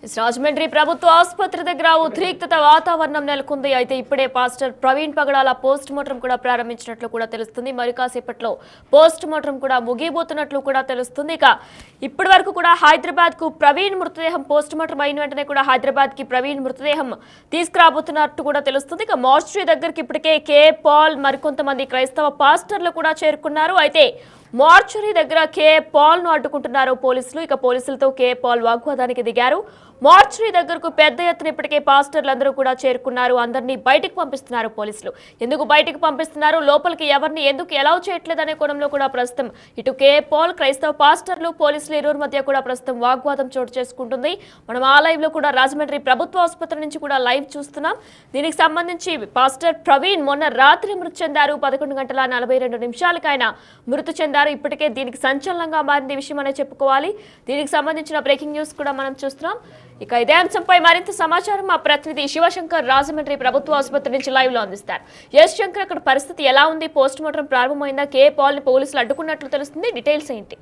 రాజమండ్రి ప్రభుత్వ ఆసుపత్రి దగ్గర ఉద్రిక్తత వాతావరణం నెలకొంది. అయితే ఇప్పుడే పాస్టర్ ప్రవీణ్ పగడాల పోస్ట్ మార్టం కూడా ప్రారంభించినట్లు కూడా తెలుస్తుంది. మరి కాసేపట్లో పోస్ట్ మార్టం కూడా ముగియబోతున్నట్లు కూడా తెలుస్తుంది. ఇక ఇప్పటి వరకు కూడా హైదరాబాద్ కు ప్రవీణ్ మృతదేహం పోస్ట్ మార్టం అయిన వెంటనే కూడా హైదరాబాద్ కి ప్రవీణ్ మృతదేహం తీసుకురాబోతున్నట్టు కూడా తెలుస్తుంది. ఇక మార్చురీ దగ్గరికి ఇప్పటికే కే పాల్ మరికొంతమంది క్రైస్తవ పాస్టర్లు కూడా చేరుకున్నారు. అయితే మార్చురీ దగ్గర కే పాల్ ను అడ్డుకుంటున్నారు పోలీసులు. ఇక పోలీసులతో కే పాల్ వాగ్వాదానికి దిగారు. మార్చురీ దగ్గరకు పెద్ద ఎత్తున ఇప్పటికే పాస్టర్లందరూ కూడా చేరుకున్నారు. అందరినీ బయటకు పంపిస్తున్నారు పోలీసులు. ఎందుకు బయటకు పంపిస్తున్నారు, లోపలికి ఎవరిని ఎందుకు అలౌ చేయట్లేదనే కోణంలో కూడా ప్రస్తుతం ఇటు కే పాల్, క్రైస్తవ పాస్టర్లు, పోలీసులు ఇరువురి మధ్య కూడా ప్రస్తుతం వాగ్వాదం చోటు చేసుకుంటుంది. మనం ఆ లైవ్ లో కూడా రాజమండ్రి ప్రభుత్వ ఆసుపత్రి నుంచి కూడా లైవ్ చూస్తున్నాం. దీనికి సంబంధించి పాస్టర్ ప్రవీణ్ మొన్న రాత్రి మృతి చెందారు. 11:42 ఆయన మృతి చెందారు. ఇప్పటికే దీనికి సంచలనంగా మారింది విషయం అనే చెప్పుకోవాలి. దీనికి సంబంధించిన బ్రేకింగ్ న్యూస్ కూడా మనం చూస్తున్నాం. ఇక ఇదే అంశంపై మరింత సమాచారం మా ప్రతినిధి శివశంకర్ రాజమండ్రి ప్రభుత్వ ఆసుపత్రి నుంచి లైవ్ లో అందిస్తారు. ఎస్ శంకర్, అక్కడ పరిస్థితి ఎలా ఉంది? పోస్ట్ మార్టం ప్రారంభమైందా? కే పాల్ ని పోలీసులు అడ్డుకున్నట్లు తెలుస్తుంది. డీటెయిల్స్ ఏంటి?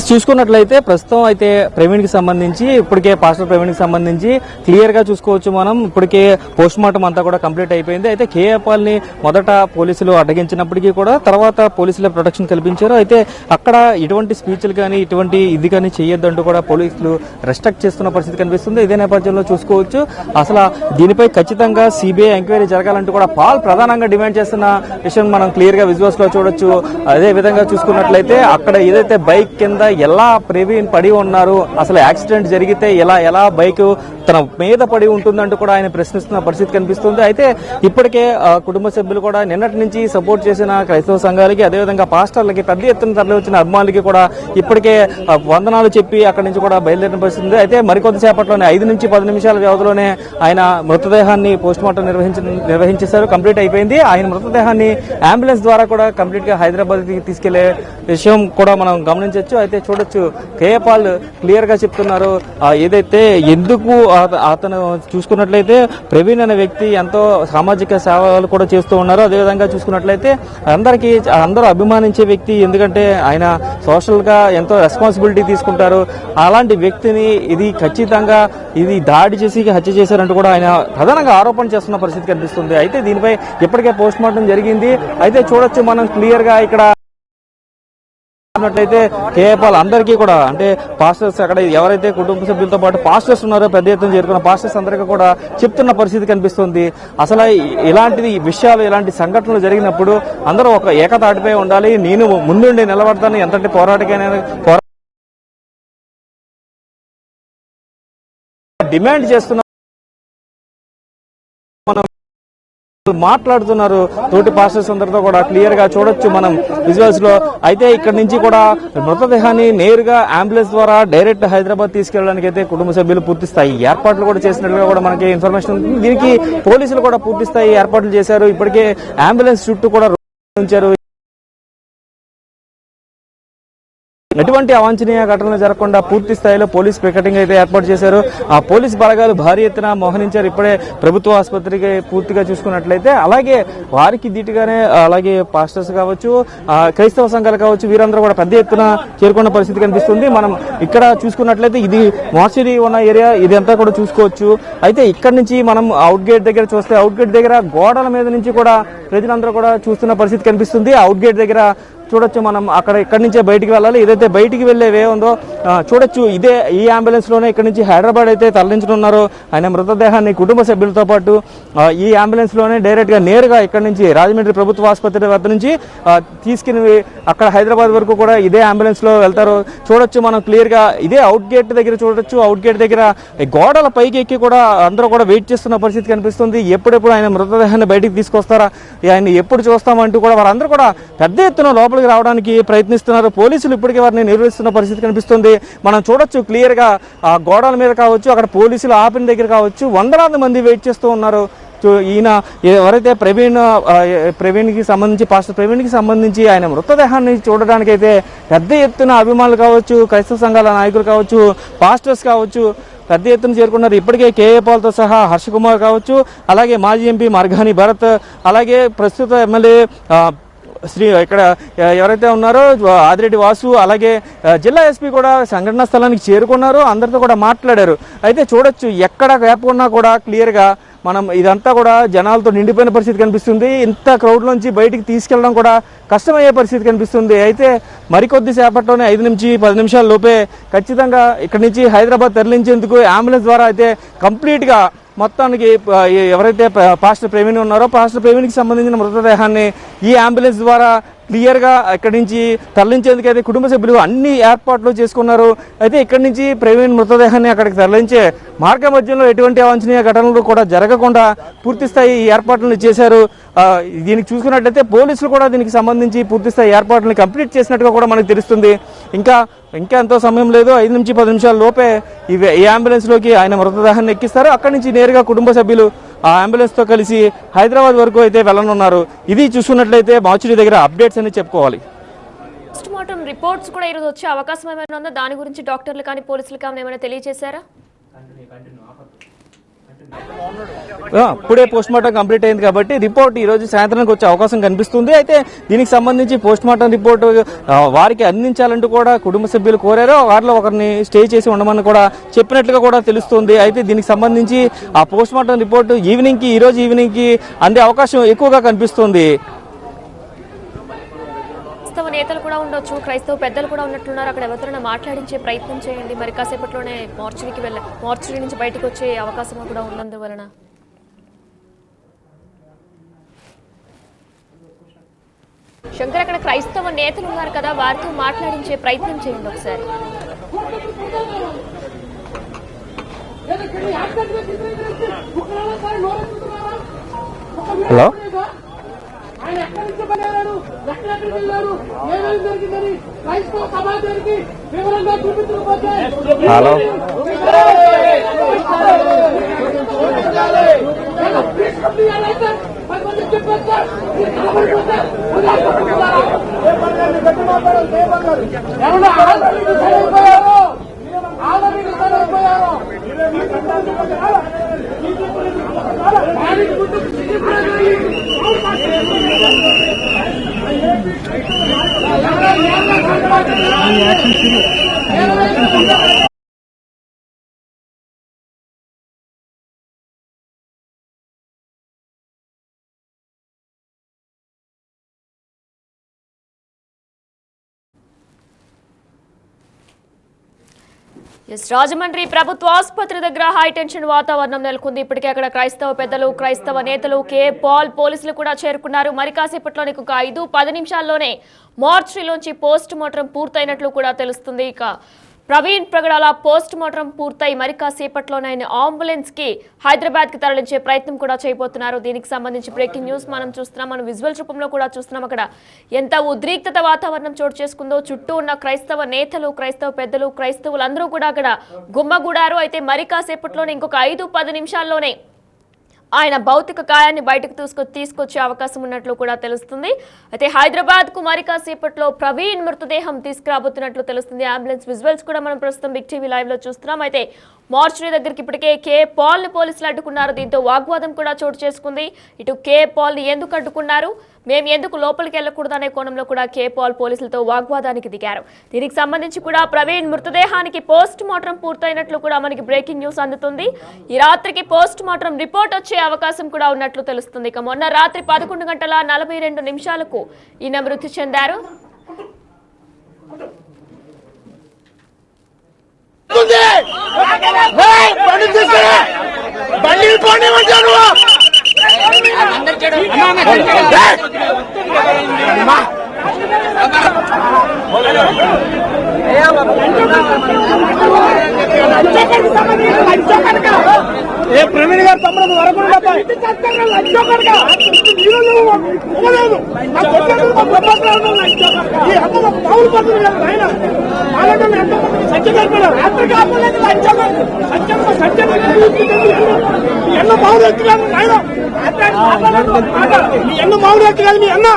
చూసుకున్నట్లయితే ప్రస్తుతం అయితే ప్రవీణ్ కి సంబంధించి ఇప్పటికే పాస్టర్ ప్రవీణ్ కి సంబంధించి క్లియర్ గా చూసుకోవచ్చు మనం. ఇప్పటికే పోస్ట్ మార్టం అంతా కూడా కంప్లీట్ అయిపోయింది. అయితే కేఏపాల్ ని మొదట పోలీసులు అడ్డగించినప్పటికీ కూడా తర్వాత పోలీసుల ప్రొటెక్షన్ కల్పించారు. అయితే అక్కడ ఎటువంటి స్పీచ్లు కానీ ఇటువంటి ఇది కానీ చేయొద్దంటూ కూడా పోలీసులు రెస్ట్రిక్ట్ చేస్తున్న పరిస్థితి కనిపిస్తుంది. ఇదే నేపథ్యంలో చూసుకోవచ్చు అసలు దీనిపై ఖచ్చితంగా సిబిఐ ఎంక్వైరీ జరగాలంటూ కూడా పాల్ ప్రధానంగా డిమాండ్ చేస్తున్న విషయం మనం క్లియర్ గా విజువల్స్ లో చూడొచ్చు. అదే విధంగా చూసుకున్నట్లయితే అక్కడ ఏదైతే బైక్ కింద ఎలా ప్రవీణ్ పడి ఉన్నారు, అసలు యాక్సిడెంట్ జరిగితే ఎలా బైక్ తన మీద పడి ఉంటుందంటూ కూడా ఆయన ప్రశ్నిస్తున్న పరిస్థితి కనిపిస్తుంది. అయితే ఇప్పటికే కుటుంబ సభ్యులు కూడా నిన్నటి నుంచి సపోర్ట్ చేసిన క్రైస్తవ సంఘాలకి, అదేవిధంగా పాస్టర్లకి, పెద్ద ఎత్తున తరలి వచ్చిన అభిమానులకి కూడా ఇప్పటికే వందనాలు చెప్పి అక్కడి నుంచి కూడా బయలుదేరిన పరిస్థితి ఉంది. అయితే మరికొంతసేపట్లోనే 5 నుంచి 10 నిమిషాల వ్యవధిలోనే ఆయన మృతదేహాన్ని పోస్ట్ మార్టం నిర్వహించేశారు. కంప్లీట్ అయిపోయింది. ఆయన మృతదేహాన్ని అంబులెన్స్ ద్వారా కూడా కంప్లీట్ గా హైదరాబాద్ కి తీసుకెళ్లే విషయం కూడా మనం గమనించవచ్చు. అయితే చూడొచ్చు కేఏపాల్ క్లియర్ గా చెప్తున్నారు ఏదైతే ఎందుకు అతను చూసుకున్నట్లయితే ప్రవీణ్ అనే వ్యక్తి ఎంతో సామాజిక సేవలు కూడా చేస్తూ ఉన్నారు. అదేవిధంగా చూసుకున్నట్లయితే అందరూ అభిమానించే వ్యక్తి. ఎందుకంటే ఆయన సోషల్ గా ఎంతో రెస్పాన్సిబిలిటీ తీసుకుంటారు. అలాంటి వ్యక్తిని ఇది ఖచ్చితంగా దాడి చేసి హత్య చేశారంటూ కూడా ఆయన ప్రధానంగా ఆరోపణ చేస్తున్న పరిస్థితి కనిపిస్తుంది. అయితే దీనిపై ఇప్పటికే పోస్ట్ మార్టం జరిగింది. అయితే చూడొచ్చు మనం క్లియర్ గా ఇక్కడ ఉన్నట్లయితే కేఏపాల్ అందరికీ కూడా అంటే పాస్టర్స్ అక్కడ ఎవరైతే కుటుంబ సభ్యులతో పాటు పాస్టర్స్ ఉన్నారో పెద్ద ఎత్తున చేరుకున్న పాస్టర్స్ అందరికీ కూడా చెప్తున్న పరిస్థితి కనిపిస్తుంది. అసలు ఇలాంటి విషయాలు, ఇలాంటి సంఘటనలు జరిగినప్పుడు అందరూ ఒక ఏకతాటిపై ఉండాలి. నేను ముందుండి నిలబడతాను, ఎంతటి పోరాటకైనా డిమాండ్ చేస్తున్న మాట్లాడుతున్నారు తోటి పాస్టర్స్ అందరితో కూడా క్లియర్ గా చూడొచ్చు మనం విజువల్స్ లో. అయితే ఇక్కడ నుంచి కూడా మృతదేహాన్ని నేరుగా అంబులెన్స్ ద్వారా డైరెక్ట్ హైదరాబాద్ తీసుకెళ్ళడానికి అయితే కుటుంబ సభ్యులు పూర్తి స్థాయి ఏర్పాట్లు కూడా చేసినట్లుగా కూడా మనకి ఇన్ఫర్మేషన్ ఉంది. దీనికి పోలీసులు కూడా పూర్తి స్థాయి ఏర్పాట్లు చేశారు. ఇప్పటికే అంబులెన్స్ చుట్టూ కూడా ఉంచారు. ఎటువంటి అవాంఛనీయ ఘటనలు జరగకుండా పూర్తి స్థాయిలో పోలీస్ పికెటింగ్ అయితే ఏర్పాటు చేశారు. ఆ పోలీస్ బలగాలు భారీ ఎత్తున మోహరించారు. ఇప్పుడే ప్రభుత్వ ఆసుపత్రికి పూర్తిగా చూసుకున్నట్లయితే అలాగే వారికి ధీటుగానే అలాగే పాస్టర్స్ కావచ్చు, క్రైస్తవ సంఘాలు కావచ్చు, వీరందరూ కూడా పెద్ద ఎత్తున చేరుకున్న పరిస్థితి కనిపిస్తుంది. మనం ఇక్కడ చూసుకున్నట్లయితే ఇది మార్చురీ ఉన్న ఏరియా, ఇదంతా కూడా చూసుకోవచ్చు. అయితే ఇక్కడ నుంచి మనం అవుట్ గేట్ దగ్గర చూస్తే అవుట్ గేట్ దగ్గర గోడల మీద నుంచి కూడా ప్రజలందరూ కూడా చూస్తున్న పరిస్థితి కనిపిస్తుంది. అవుట్ గేట్ దగ్గర చూడొచ్చు మనం ఇక్కడి నుంచే బయటికి వెళ్ళాలి. ఏదైతే బయటికి వెళ్లే వే ఉందో చూడొచ్చు. ఈ అంబులెన్స్ లోనే ఇక్కడ నుంచి హైదరాబాద్ అయితే తరలించనున్నారు ఆయన మృతదేహాన్ని కుటుంబ సభ్యులతో పాటు. ఈ అంబులెన్స్ లోనే డైరెక్ట్ గా నేరుగా ఇక్కడ నుంచి రాజమండ్రి ప్రభుత్వ ఆసుపత్రి వద్ద నుంచి తీసుకుని అక్కడ హైదరాబాద్ వరకు కూడా ఇదే అంబులెన్స్ లో వెళ్తారు. చూడొచ్చు మనం క్లియర్ గా ఇదే అవుట్ గేట్ దగ్గర చూడొచ్చు. అవుట్ గేట్ దగ్గర గోడల పైకి ఎక్కి కూడా అందరూ కూడా వెయిట్ చేస్తున్న పరిస్థితి కనిపిస్తుంది. ఎప్పుడెప్పుడు ఆయన మృతదేహాన్ని బయటికి తీసుకొస్తారా, ఆయన ఎప్పుడు చూస్తామంటూ కూడా వారందరూ కూడా పెద్ద ఎత్తున లోపలికి రావడానికి ప్రయత్నిస్తున్నారు. పోలీసులు ఇప్పటికే వారిని నిర్వహిస్తున్న పరిస్థితి కనిపిస్తుంది. మనం చూడొచ్చు క్లియర్ గా ఆ గోడల మీద కావచ్చు, అక్కడ పోలీసులు ఆపిన దగ్గర కావచ్చు, వందలాది మంది వెయిట్ చేస్తూ ఉన్నారు. ఈయన ఎవరైతే ప్రవీణ్ కి సంబంధించి పాస్టర్ ప్రవీణ్ కి సంబంధించి ఆయన మృతదేహాన్ని చూడడానికి అయితే పెద్ద ఎత్తున అభిమానులు కావచ్చు, క్రైస్తవ సంఘాల నాయకులు కావచ్చు, పాస్టర్స్ కావచ్చు పెద్ద ఎత్తున చేరుకున్నారు. ఇప్పటికే కేఏపాల్తో సహా హర్ష కుమార్ కావచ్చు, అలాగే మాజీ ఎంపీ మార్గాని భరత్, అలాగే ప్రస్తుత ఎమ్మెల్యే ఇక్కడ ఎవరైతే ఉన్నారో ఆదిరెడ్డి వాసు అలాగే జిల్లా ఎస్పీ కూడా సంఘటనా స్థలానికి చేరుకున్నారు, అందరితో కూడా మాట్లాడారు. అయితే చూడొచ్చు ఎక్కడ గ్యాప్ ఉన్నా కూడా క్లియర్గా మనం ఇదంతా కూడా జనాలతో నిండిపోయిన పరిస్థితి కనిపిస్తుంది. ఇంత క్రౌడ్లోంచి బయటికి తీసుకెళ్ళడం కూడా కష్టమయ్యే పరిస్థితి కనిపిస్తుంది. అయితే మరికొద్ది సేపట్లోనే 5 నుంచి 10 నిమిషాల లోపే ఖచ్చితంగా ఇక్కడి నుంచి హైదరాబాద్ తరలించేందుకు అంబులెన్స్ ద్వారా అయితే కంప్లీట్గా మొత్తానికి ఎవరైతే పాస్టర్ ప్రవీణ్ ఉన్నారో పాస్టర్ ప్రవీణ్కి సంబంధించిన మృతదేహాన్ని ఈ అంబులెన్స్ ద్వారా క్లియర్గా ఇక్కడి నుంచి తరలించేందుకు అయితే కుటుంబ సభ్యులు అన్ని ఏర్పాట్లు చేసుకున్నారు. అయితే ఇక్కడి నుంచి ప్రవీణ్ మృతదేహాన్ని అక్కడికి తరలించే మార్గ మధ్యంలో ఎటువంటి అవాంఛనీయ ఘటనలు కూడా జరగకుండా పూర్తిస్థాయి ఏర్పాట్లను చేశారు. దీనికి చూసుకున్నట్లయితే పోలీసులు కూడా దీనికి సంబంధించి పూర్తిస్థాయి ఏర్పాట్లను కంప్లీట్ చేసినట్టుగా కూడా మనకు తెలుస్తుంది. ఇంకా ఎంతో సమయం లేదు, 5 నుంచి 10 నిమిషాల లోపే ఈ అంబులెన్స్లోకి ఆయన మృతదేహాన్ని ఎక్కిస్తారు. అక్కడి నుంచి నేరుగా కుటుంబ సభ్యులు ఆ అంబులెన్స్తో కలిసి హైదరాబాద్ వరకు అయితే వెళ్ళనున్నారు. ఇది చూసుకున్నట్లయితే మార్చురీ దగ్గర అప్డేట్స్ అని చెప్పుకోవాలి. పోస్ట్ మార్టం రిపోర్ట్స్ కూడా ఈరోజు వచ్చే అవకాశం ఏమైనా ఉందా? దాని గురించి డాక్టర్లు కానీ పోలీసులు కానీ ఏమైనా తెలియజేశారా? ఇప్పుడే పోస్ట్ మార్టం కంప్లీట్ అయింది కాబట్టి రిపోర్ట్ ఈ రోజు సాయంత్రానికి వచ్చే అవకాశం కనిపిస్తుంది. అయితే దీనికి సంబంధించి పోస్ట్ మార్టం రిపోర్ట్ వారికి అందించాలంటూ కూడా కుటుంబ సభ్యులు కోరారు. వారిలో ఒకరిని స్టే చేసి ఉండమని కూడా చెప్పినట్లుగా కూడా తెలుస్తుంది. అయితే దీనికి సంబంధించి ఆ పోస్ట్ మార్టం రిపోర్ట్ ఈ రోజు ఈవినింగ్ కి అందే అవకాశం ఎక్కువగా కనిపిస్తుంది. క్రైస్తవ నేతలు కూడా ఉండొచ్చు, క్రైస్తవ పెద్దలు కూడా ఉన్నట్లున్నారు. అక్కడ ఎవరితోనైనా మాట్లాడించే ప్రయత్నం చేయండి. మరి కాసేపట్లోనే మార్చురీ నుంచి బయటకు వచ్చే అవకాశం కూడా ఉన్నందువలన శంకర్ అక్కడ క్రైస్తవ నేతలు ఉన్నారు కదా, వారితో మాట్లాడించే ప్రయత్నం చేయండి ఒకసారి. హలో ఆయన ఎక్కడి నుంచి పనిచేయడు, ఎక్కడెక్కడికి వెళ్ళాడు, ఏమేమి జరిగిందని క్రైస్తవ సమాజానికి వివరంగా చూపించకపోతే హలో రాజమండ్రి ప్రభుత్వ ఆసుపత్రి దగ్గర హై టెన్షన్ వాతావరణం నెలకొంది. ఇప్పటికే అక్కడ క్రైస్తవ పెద్దలు, క్రైస్తవ నేతలు, పాల్ పోలీసులు కూడా చేరుకున్నారు. మరి కాసేపట్లోనే ఒక 5-10 నిమిషాల్లోనే మార్చురీలోంచి పోస్ట్ మార్టం పూర్తయినట్లు కూడా తెలుస్తుంది. ఇక ప్రవీణ్ ప్రగడాల పోస్ట్ మార్టం పూర్తయి మరి కాసేపట్లోనే ఆయన అంబులెన్స్ కి హైదరాబాద్ కి తరలించే ప్రయత్నం కూడా చేయబోతున్నారు. దీనికి సంబంధించి బ్రేకింగ్ న్యూస్ మనం చూస్తున్నాం, మనం విజువల్స్ రూపంలో కూడా చూస్తున్నాం. అక్కడ ఎంత ఉద్రిక్తత వాతావరణం చోటు చేసుకుందో, చుట్టూ ఉన్న క్రైస్తవ నేతలు, క్రైస్తవ పెద్దలు, క్రైస్తవులందరూ కూడా అక్కడ గుమ్మగూడారు. అయితే మరి కాసేపట్లోనే ఇంకొక 5-10 నిమిషాల్లోనే ఆయన భౌతిక కాయాన్ని బయటకు తీసుకొచ్చే అవకాశం ఉన్నట్లు కూడా తెలుస్తుంది. అయితే హైదరాబాద్ కు మరి కాసేపట్లో ప్రవీణ్ మృతదేహం తీసుకురాబోతున్నట్లు తెలుస్తుంది. అంబులెన్స్ విజువల్స్ కూడా మనం ప్రస్తుతం బిగ్ టీవీ లైవ్ లో చూస్తున్నాం. అయితే మార్చురీ దగ్గరికి ఇప్పటికే పాల్ ని పోలీసులు అడ్డుకున్నారు. దీంతో వాగ్వాదం కూడా చోటు చేసుకుంది. ఇటు పాల్ ని ఎందుకు అడ్డుకున్నారు, మేము ఎందుకు లోపలికి వెళ్ళకూడదు అనే కోణంలో కూడా పాల్ పోలీసులతో వాగ్వాదానికి దిగారు. దీనికి సంబంధించి కూడా ప్రవీణ్ మృతదేహానికి పోస్ట్ మార్టం పూర్తయినట్లు కూడా మనకి బ్రేకింగ్ న్యూస్ అందుతుంది. ఈ రాత్రికి పోస్ట్ మార్టం రిపోర్ట్ వచ్చే అవకాశం కూడా ఉన్నట్లు తెలుస్తుంది. ఇక మొన్న రాత్రి 11:42 ఈయన మృతి చెందారు. ప్రవీణ్ గారు తమ్ముడు వరకుండా ఎన్న మామూలు ఎత్తుకాదు మీ ఎన్న మామూలు ఎత్తుకాదు మీ అన్న